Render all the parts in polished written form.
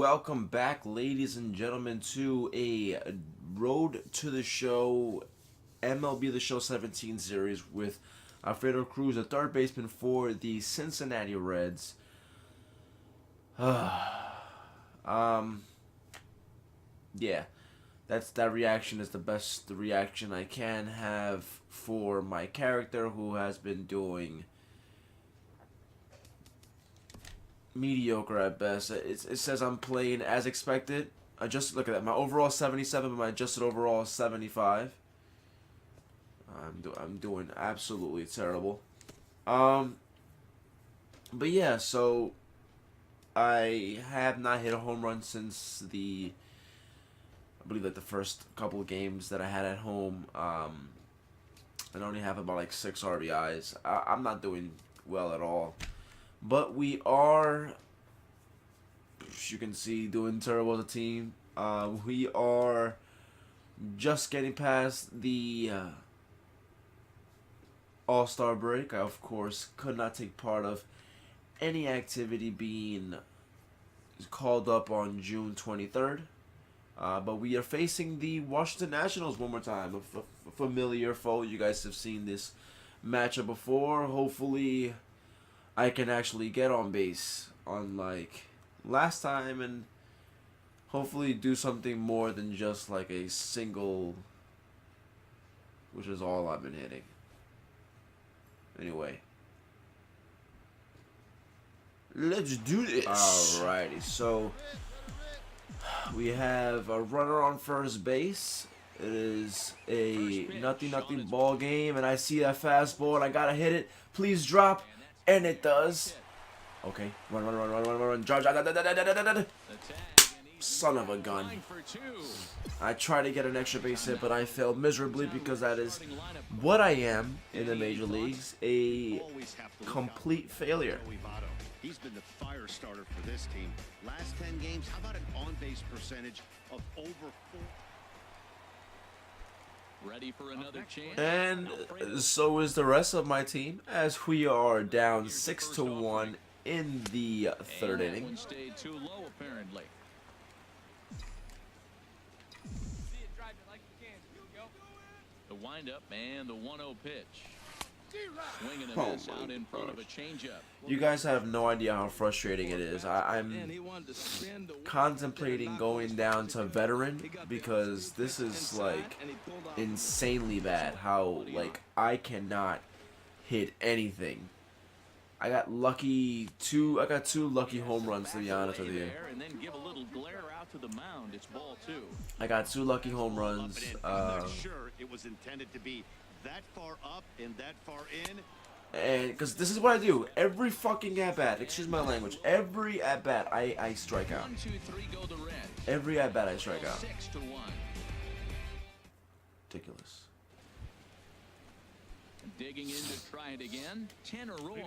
welcome back, ladies and gentlemen, to a Road to the Show MLB The Show 17 series with Alfredo Cruz, a third baseman for the Cincinnati Reds. Yeah, that reaction is the best reaction I can have for my character, who has been doing mediocre at best. It says I'm playing as expected. I just look at that. My overall 77, but my adjusted overall is 75. I'm doing absolutely terrible. But yeah, so I have not hit a home run since I believe like the first couple of games that I had at home. I only have about like 6 RBIs. I'm not doing well at all. But we are, as you can see, doing terrible as a team. We are just getting past the All-Star break. I, of course, could not take part of any activity being called up on June 23rd. But we are facing the Washington Nationals one more time, a familiar foe. You guys have seen this matchup before. Hopefully I can actually get on base unlike last time, and hopefully do something more than just like a single, which is all I've been hitting. Anyway, let's do this. Alrighty, so we have a runner on first base. It is a nothing ball game, and I see that fastball, and I gotta hit it. Please drop. And it does. Okay. Run. Charge. Son of a gun. I tried to get an extra base hit, but I failed miserably because that is what I am in the major leagues. A complete failure. He's been the fire starter for this team. Last 10 games, how about an on-base percentage of over 4? Ready for another chance. And so is the rest of my team, as we are down 6-1 in the third inning. Stayed too low, apparently. The windup and the 1-0 pitch. Swinging a miss out in front of a changeup. You guys have no idea how frustrating it is. I'm contemplating going down to veteran because this is like insanely bad. How like I cannot hit anything. I got two lucky home runs, to be honest with you. I got 2 lucky home runs. It was intended to be that far up and that far in. And because this is what I do every fucking at bat. Excuse my language. Every at bat, I strike out. 1, 2, 3 go the Reds. Every at bat, I strike out. 6-1. Ridiculous. Digging in to try it again. Tanner Roark.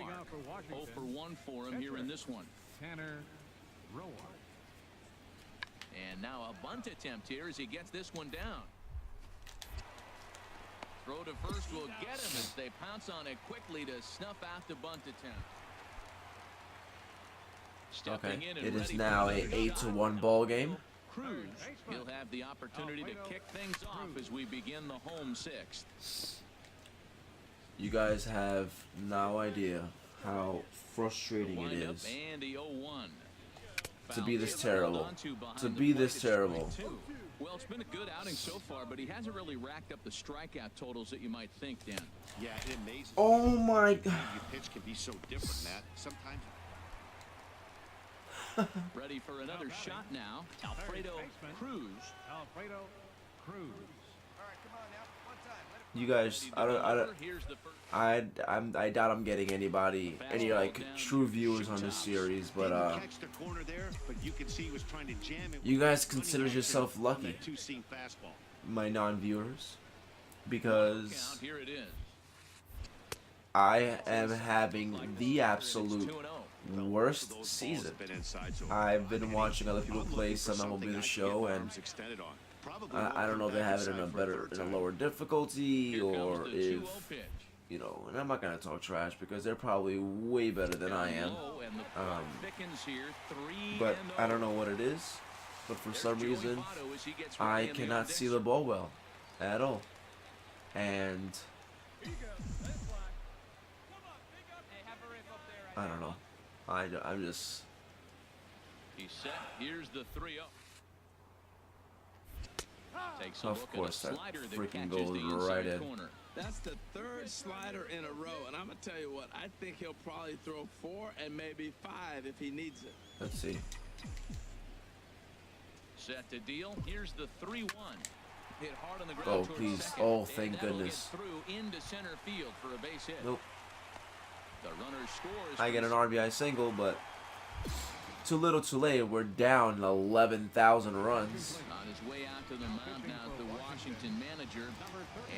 0 for 1 for him here in this one. Tanner Roark. And now a bunt attempt here as he gets this one down. Throw to first will get him as they pounce on it quickly to snuff out the bunt attempt. Okay, it is now a 8-1 ball game. Cruz, he'll have the opportunity to kick things off as we begin the home 6th. You guys have no idea how frustrating it is to be this terrible. To be this terrible. Well, it's been a good outing so far, but he hasn't really racked up the strikeout totals that you might think, Dan. Yeah, it amazes. Oh my God! Your pitch can be so different, Matt. Sometimes. Ready for another shot now. Alfredo Cruz. Alfredo Cruz. You guys, I doubt I'm getting any like true viewers on this series, but you guys consider yourself lucky, my non-viewers, because I am having the absolute worst season. I've been watching other people play some MLB The Show, and I don't know if they have it in a lower difficulty, or if you know, and I'm not gonna talk trash because they're probably way better than I am. But I don't know what it is. But for some reason, I cannot see the ball well at all. And I don't know. I'm just. He's set. Here's the 3-0. Takes a Of look course, at a that slider that freaking catches goes the inside right in. corner. That's the third slider in a row, and I'm gonna tell you what, I think he'll probably throw 4 and maybe 5 if he needs it. Let's see. Set to deal. Here's the 3-1. Hit hard on the ground Oh, towards please. second, Oh, and thank that'll goodness. Get through into center field for a base hit. Nope. The runner scores. I get an RBI single, but too little, too late. We're down 11,000 runs. On his way out to the mound now, the Washington manager,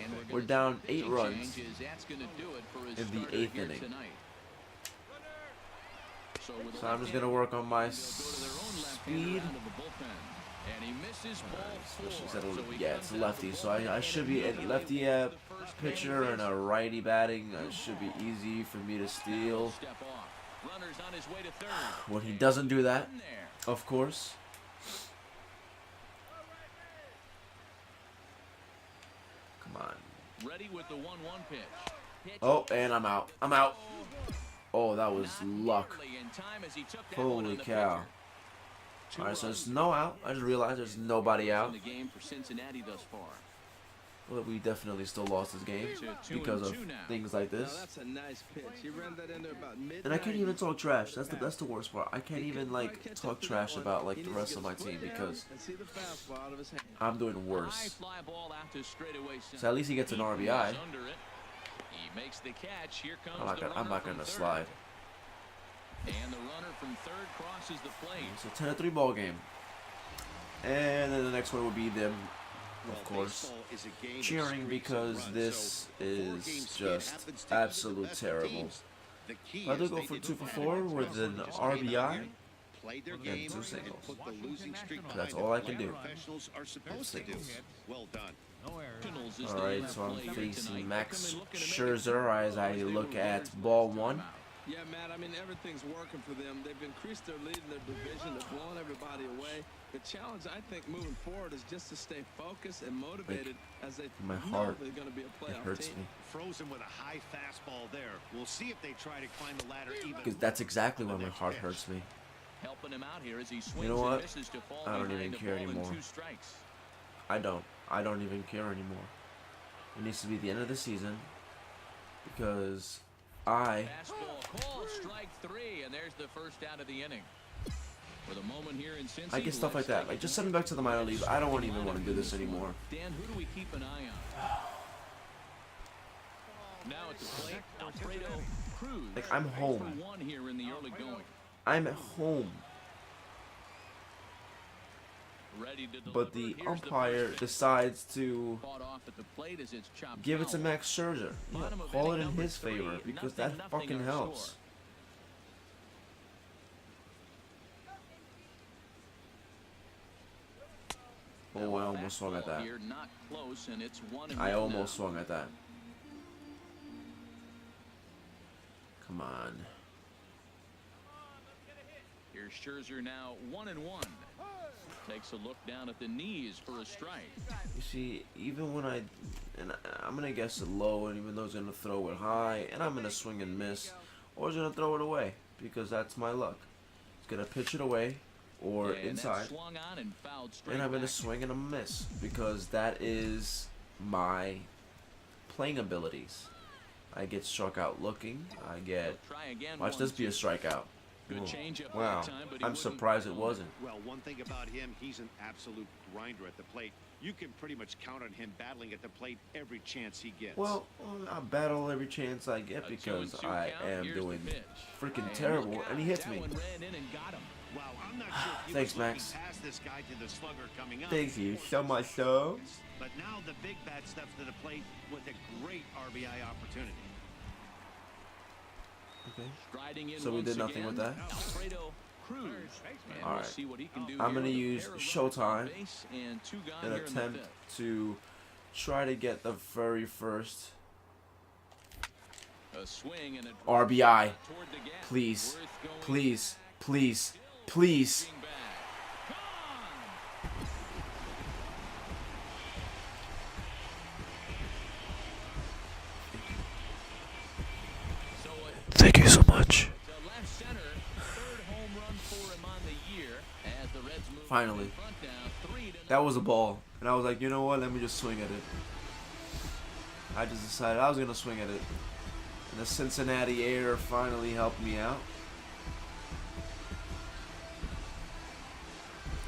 and We're down 8 runs That's going to do it for his in the starter 8th here inning. tonight. So I'm just gonna work on my speed. speed. And he misses ball 4. Yeah, it's lefty, so I should be a lefty pitcher and a righty batting. It should be easy for me to steal. Runners on his way to third. When he doesn't do that, of course. Come on. Ready with the 1-1 pitch. Oh, and I'm out. I'm out. Oh, that was luck. Holy cow. Alright, so there's no out. I just realized there's nobody out. The game for Cincinnati thus far. Well, we definitely still lost this game because of things like Now, this. that's a nice pitch. He ran that in there about mid. And I can't even talk trash. That's the worst part. I can't even like talk trash about like the rest of my team because I'm doing worse. So at least he gets an RBI. He makes the catch. Here comes I'm not gonna slide. And the runner from third crosses the plate. It's a 10-3 ball game. And then the next one would be them, of course, cheering because this is just absolute terrible. I do go for 2 for 4 with an RBI and 2 singles. That's all I can do. Singles. Well done. Alright, so I'm facing Max Scherzer as I look at ball 1. Yeah, Matt, I mean, everything's working for them. They've increased their lead in their division. They've blown everybody away. The challenge, I think, moving forward is just to stay focused and motivated as they My know heart, they're going to be a it playoff hurts team. me. Frozen with a high fastball there. We'll see if they try to climb the ladder even. Because that's exactly why my heart hurts me. Helping him out here as he swings You know what? and misses to fall I don't behind even the care ball in anymore. 2 strikes. I don't even care anymore. It needs to be the end of the season because Fastball called, strike 3, and there's the first out of the inning. For the moment here in Cincy, I get stuff like that. Like, just send me back to the minor league. I don't even want to do this anymore. Dan, who do we keep an eye on? Now at the plate, Alfredo Cruz. Like, I'm home. 1 here in the early going. I'm at home. Ready to But deliver. the Here's umpire first pitch. decides to Fought off at the plate as it's chopped give it to foul. Max Scherzer. Yeah, Bottom of call it inning in number his 3, favor because nothing, that fucking our helps. score. Oh, I almost swung at that. Here, not close, and it's 1-1 I almost now. swung at that. Come on. Here's Scherzer now 1-1. Takes a look down at the knees for a strike. You see, even when I'm gonna guess it low, and even though he's gonna throw it high, and I'm gonna swing and miss, or he's gonna throw it away because that's my luck. He's gonna pitch it away or And inside, that's swung on and fouled straight and I'm gonna back. swing and a miss because that is my playing abilities. I get struck out looking. I get. Try again, Watch this be a 1-2. strikeout. Good Ooh, changeup wow, that time, but he I'm wouldn't surprised it call wasn't. Well, one thing about him, he's an absolute grinder at the plate. You can pretty much count on him battling at the plate every chance he gets. Well, I battle every chance I get A because 2-2 I count. am Here's the doing pitch. freaking And terrible, look and he out, hits that me. one ran in and got him. wow, I'm not sure if he Thanks, was looking Max. past this guy to the slugger coming up. Thank you so much, so. But now the big bat steps to the plate with a great RBI opportunity. Okay. Striding in So we once did nothing with again, that? Alfredo Cruz. And All we'll right. see what he can do I'm here. gonna A use pair of runners Showtime on base and 2 gone An here in the attempt 5th. to try to get the very first A swing and a RBI. toward the gap. Please. Worth going Please. back. Please. Please. Getting back. Gone. So Thank you so much. to left center, third home run for him on the year as the Reds move Finally. in front now, 3-0. That was a ball. And I was like, you know what? Let me just swing at it. I just decided I was going to swing at it. And the Cincinnati air finally helped me out.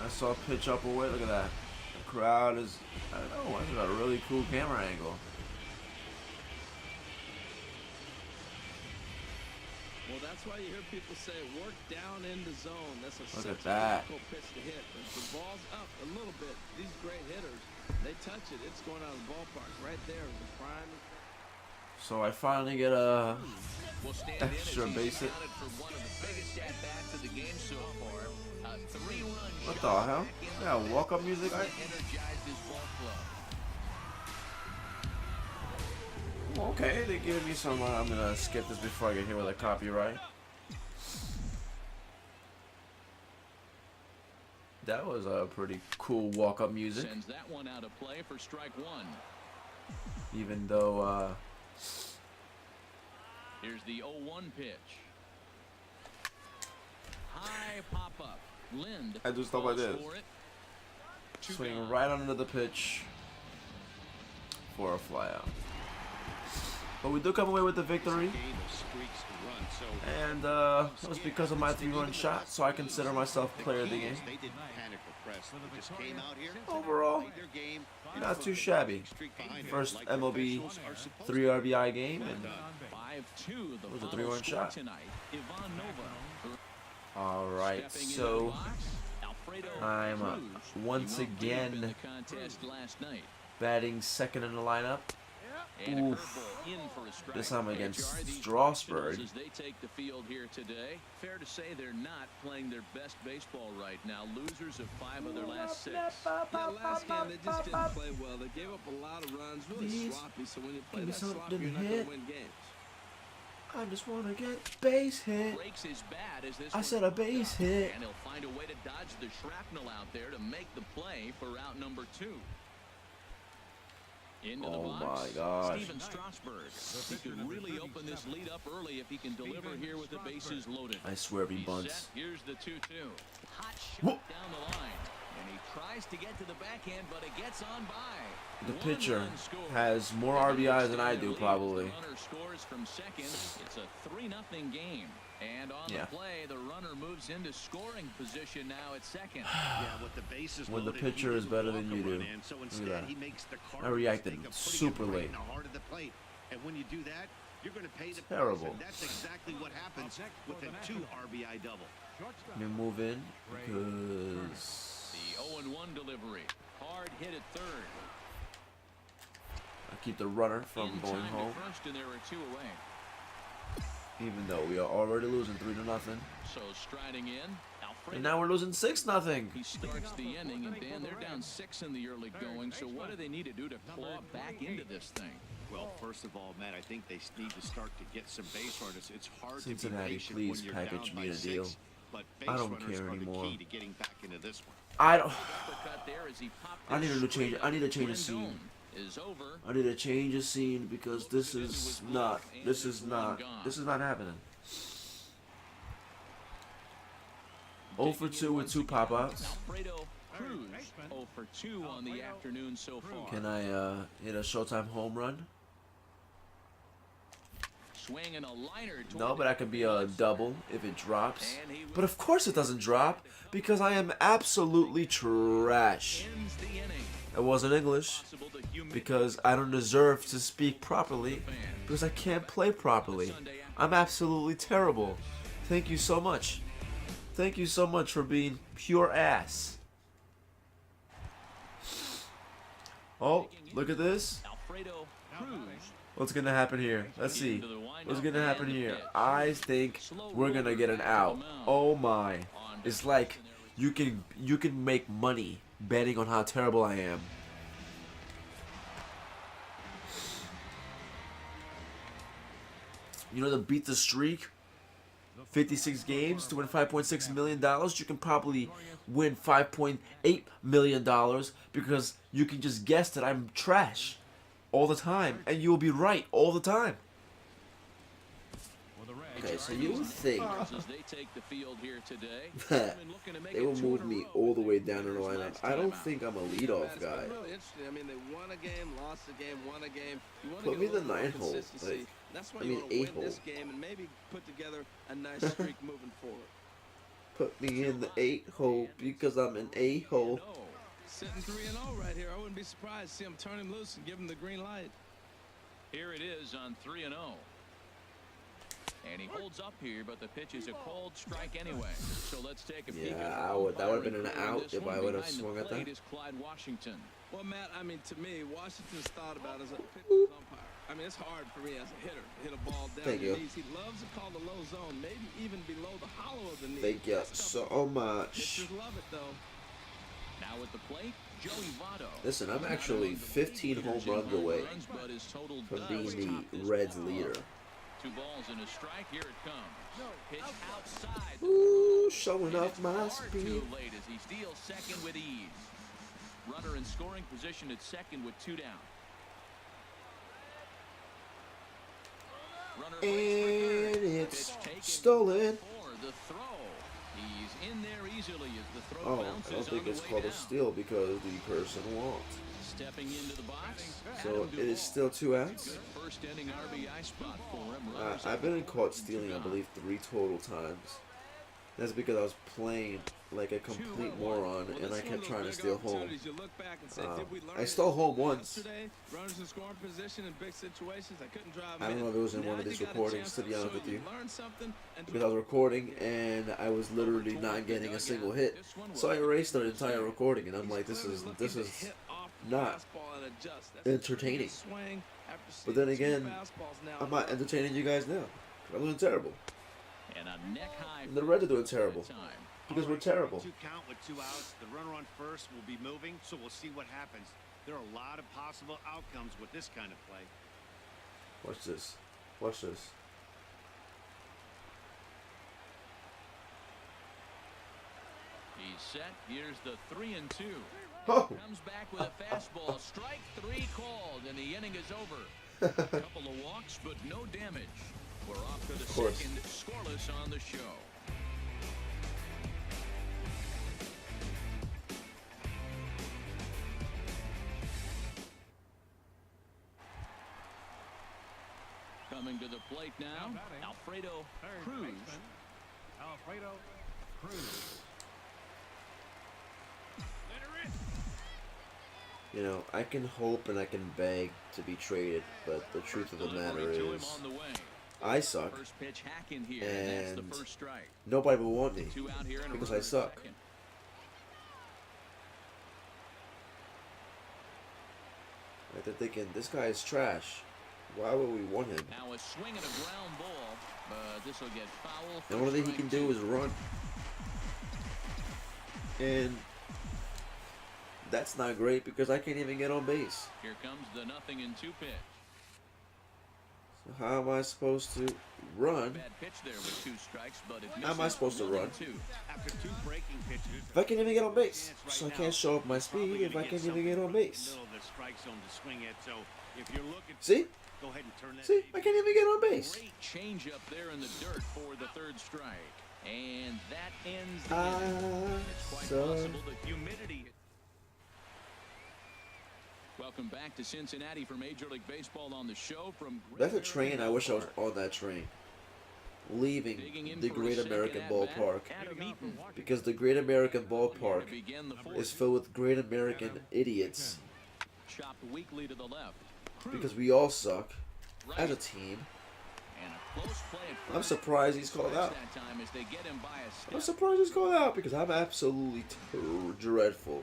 I saw a pitch up away. Look at that. The crowd is, I don't know, it's got a really cool camera angle. Well, that's why you hear people say work down in the zone. That's Look such at that. a difficult pitch to hit. If the ball's up a little bit, these great hitters, they touch it, it's going out of the ballpark. Right there is the prime. So I finally get a Will stand extra in as base he's hit. accounted for one of the biggest at-bats of the game so far. A 3-run What the shot hell? back in the Yeah, fifth walk-up music. to energize this ball club. Okay, they gave me some. I'm gonna skip this before I get hit with a copyright. That was a pretty cool walk-up music, Sends that one out of play for strike one. even though Here's the 0-1 pitch. High pop-up. Lind I do stuff like falls this. for it. Two swing down. right under the pitch for a flyout. But we do come away with the victory, Game of streaks to run, so and it was because of my 3-run shot, so I consider myself player of the game. They didn't panic or press. They just came out here. Overall, played their game. not too shabby. Streak behind it, First like MLB officials are supposed 3 RBI game, and 5-2, the was a final 3-run score shot. tonight. Ivan Nova. all right. Stepping into the So box, Alfredo I'm Cruz. once He went deep in again the contest last night. batting second in the lineup. And a Oof. curveball in for a strike. This time HR, against these Strasburg. Nationals, as they take the field here today, fair to say they're not playing their best baseball right now. Losers of 5 of their last 6. Yeah, last game they just didn't play well. They gave up a lot of runs, really Please, sloppy. So when you play give me that sloppy, something you're to not going hit. to win games. I just want to get base hit. Breaks his bat as this I one said a comes base up, hit. And he'll find a way to dodge the shrapnel out there to make the play for out number 2. Into the Oh box, my gosh. Steven Strasburg. He could really open this lead up early if he can deliver here with the bases loaded. I swear if he He's bunts. set. Here's the 2-2. Hot shot Whoa. down the line. And he tries to get to the backhand, but it gets on by. The One pitcher run score. has more RBIs than I do, probably. The runner scores from second. It's a 3-0 game. And on Yeah. the play, the runner moves into scoring position now at second. Yeah, with the bases When the loaded, he pitcher is didn't better walk than a you run do. in, so Look at instead that. he makes the I cardinal reacted mistake of putting super it right late. in the heart of the plate. And when you do that, you're going to pay the Terrible. price. And that's exactly what happens with a 2 RBI double. Let me move in because The 0-1 delivery. Hard hit at third. I keep the runner from In going time home, to first, and there are 2 away. even though we are already losing 3-0. So striding in, Alfredo. And now we're losing 6-0. He starts the inning, and Dan, they're down 6 in the early going. So what do they need to do to claw back into this thing? Well, first of all, Matt, I think they need to start to get some base runners. It's hard to Cincinnati, be patient please when you're package down me by a 6, deal. but base I don't runners care are anymore. the key to getting back into this one. I don't. Uppercut there as he popped I it need to change. straight I need to up. change the scene. Rendon is over. I need to change the scene because this is not. This is not. This is not happening. 0 for 2 with 2 pop-outs. Alfredo Cruz 0 for 2 on the afternoon so far. Can I hit a Showtime home run? Swing and a liner toward No, but I the can be a double if it drops. And he But of course it doesn't drop because I am absolutely trash. ends the inning. It wasn't English Possible to humiliate because I don't deserve to speak properly fans. because I can't play properly. I'm absolutely terrible. Thank you so much. Thank you so much for being pure ass. Oh, look at this. Alfredo Cruz. What's gonna happen here? Let's see. What's gonna happen here? I think we're gonna get an out. Oh my. It's like you can make money betting on how terrible I am. You know, to beat the streak, 56 games to win $5.6 million, you can probably win $5.8 million because you can just guess that I'm trash all the time, and you will be right all the time. Okay, so you would think that they will move me all the way down in the lineup. I don't think I'm a leadoff guy. Really interesting. I mean, they won a game, lost a game, won a game. You want to Put me in the 9 hole. Like, that's why I you mean, want to 8 win hole. this game and maybe put together a nice streak moving forward. Put me in the 8 hole because I'm an A-hole. Sitting 3-0 right here. I wouldn't be surprised to see him turn him loose and give him the green light. Here it is on 3-0. And he holds up here, but the pitch is a cold strike anyway. So let's take a peek. Yeah, that would have been an out if I would have swung at that. Is Clyde Washington. Well, Matt, I mean, to me, Washington's thought about as a pitcher's umpire. I mean, it's hard for me as a hitter to hit a ball down Thank the you. knees. He loves to call the low zone, maybe even below the hollow of the knee. Thank you so much. Pitchers love it, though. Now at the plate, Joey Votto. Listen, I'm actually 15 home runs away from being the Reds leader. 2 balls and a strike. Here it comes. Pitch outside. Ooh, showing off my Far speed. too late as he steals second with ease. Runner in scoring position at second with 2 down. Runner waits for And third. it's Pitch taken stolen. for the throw. He's in there easily as the throw Oh, bounces I don't think on the it's way called a down. steal because the person walked. Stepping into the box. So Adam it Duvall. is still 2 outs. Good first inning RBI spot for him. Runners I've been caught stealing, I believe, 3 total times. That's because I was playing like a complete moron and I kept trying to steal home. I stole home once. Runners in scoring position in big situations. I couldn't drive. I don't know if it was in one of these recordings, to be honest with you, because I was recording and I was literally not getting a single hit. So I erased the entire recording and I'm like, this is not entertaining. But then again, I'm not entertaining you guys now. I'm doing terrible. and a neck high. And the Reds are doing terrible time. because we're terrible. 2 count with 2 outs. The runner on first will be moving, so we'll see what happens. There are a lot of possible outcomes with this kind of play. Watch this. Watch this. He's set. Here's the 3-2. Oh! Comes back with a fastball. Strike 3 called, and the inning is over. A couple of walks, but no damage. We're off to the course. second, scoreless on the show. Coming to the plate now, Alfredo Third Cruz. baseman, Alfredo Cruz. You know, I can hope and I can beg to be traded, but the truth of the matter Delivery to him is, on the way. I suck, First pitch hack in here, and that's and the first strike. nobody will want me 2 out here and a because runner I at suck. second. Like they're thinking, this guy is trash. Why would we want him? Now a swing and a ground ball, but this will get foul. The only thing he can do is run. And that's not great because I can't even get on base. Here comes the 0-2 pitch. So how am I supposed to run Bad pitch there with 2 strikes, but it How am I misses. supposed to run? 1-2. After 2 breaking pitches, if I can't even get on base? So I can't show up my speed if I can't even get on base. middle of the strike zone to swing it. So if you're looking, See? go ahead and turn that. See? I can't even get on base. Great change up there in the dirt for the 3rd strike. And that ends the inning. It's quite possible the humidity. Welcome back to Cincinnati for Major League Baseball on the show from That's a train. I wish I was on that train. Leaving the Great American Ballpark. Because the Great American Ballpark is filled with Great American idiots. Chopped weakly to the left. Because we all suck as a team. And a close play at I'm first. surprised he's called out. That time as they get him by a step. I'm surprised he's called out because I'm absolutely dreadful.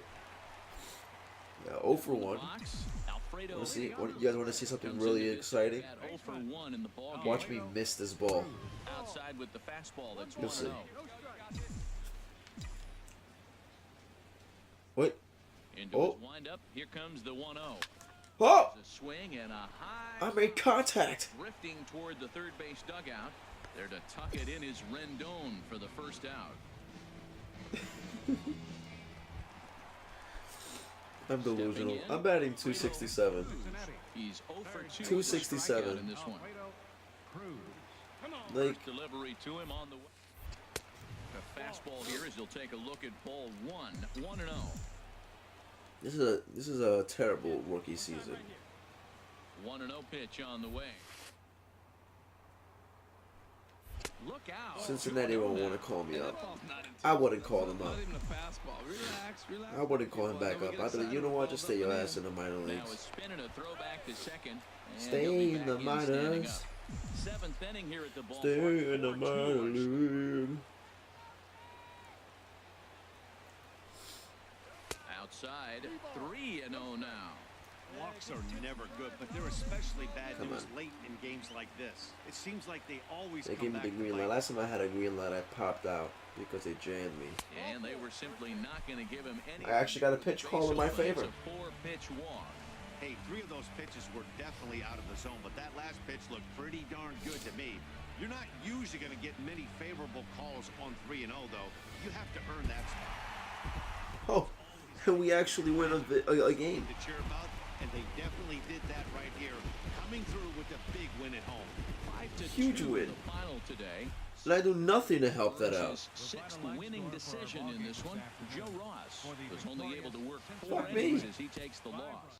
Yeah, 0 for 1. Box, Alfredo Want to see? You guys want to see something comes really into this exciting? at 0 for 1 in the ball game. Watch me miss this ball. Outside with the fastball. That's You'll see. 1-0. What? Into Oh. his windup. Here comes the 1-0. Oh! A swing and a high. I made contact. Drifting toward the third base dugout. There to tuck it in is Rendon for the first out. I'm delusional. I'm batting 267. He's 0 for 2. 267. In this one. Like, First delivery to him on the way. A fastball here as he'll take a look at ball 1. 1-0. this is a terrible rookie season. 1-0 pitch on the way. Look out. Cincinnati won't want to call me That up. ball's not intentional. I wouldn't call him Not up. even a fastball. Relax, relax. I wouldn't call him back Don't up. get I'd be like, you know what? Just stay your ass in the minor Now a leagues. spin and a throwback to second. And Stay he'll be in the back standing minors. up. Seventh inning here at the ballpark. Stay in the 4 minor tours. league. Outside, 3-0 now. Walks are never good, but they're especially bad Come news on. late in games like this. It seems like they always They come gave me back the to green bite. light. Last time I had a green light, I popped out because they jammed me. And they were simply not going to give him any. I actually got a pitch call in my favor. It's a 4-pitch walk. Hey, 3 of those pitches were definitely out of the zone, but that last pitch looked pretty darn good to me. You're not usually going to get many favorable calls on 3-0, though. You have to earn that spot. Oh, and we actually win a game. To cheer about, and they definitely did that right here, coming through with a big win at home. 5-2 Huge win. The final today. And I do nothing to help that out. His 6th winning decision in this one. Joe Ross was only able to work 4 Fuck me. innings as he takes the loss.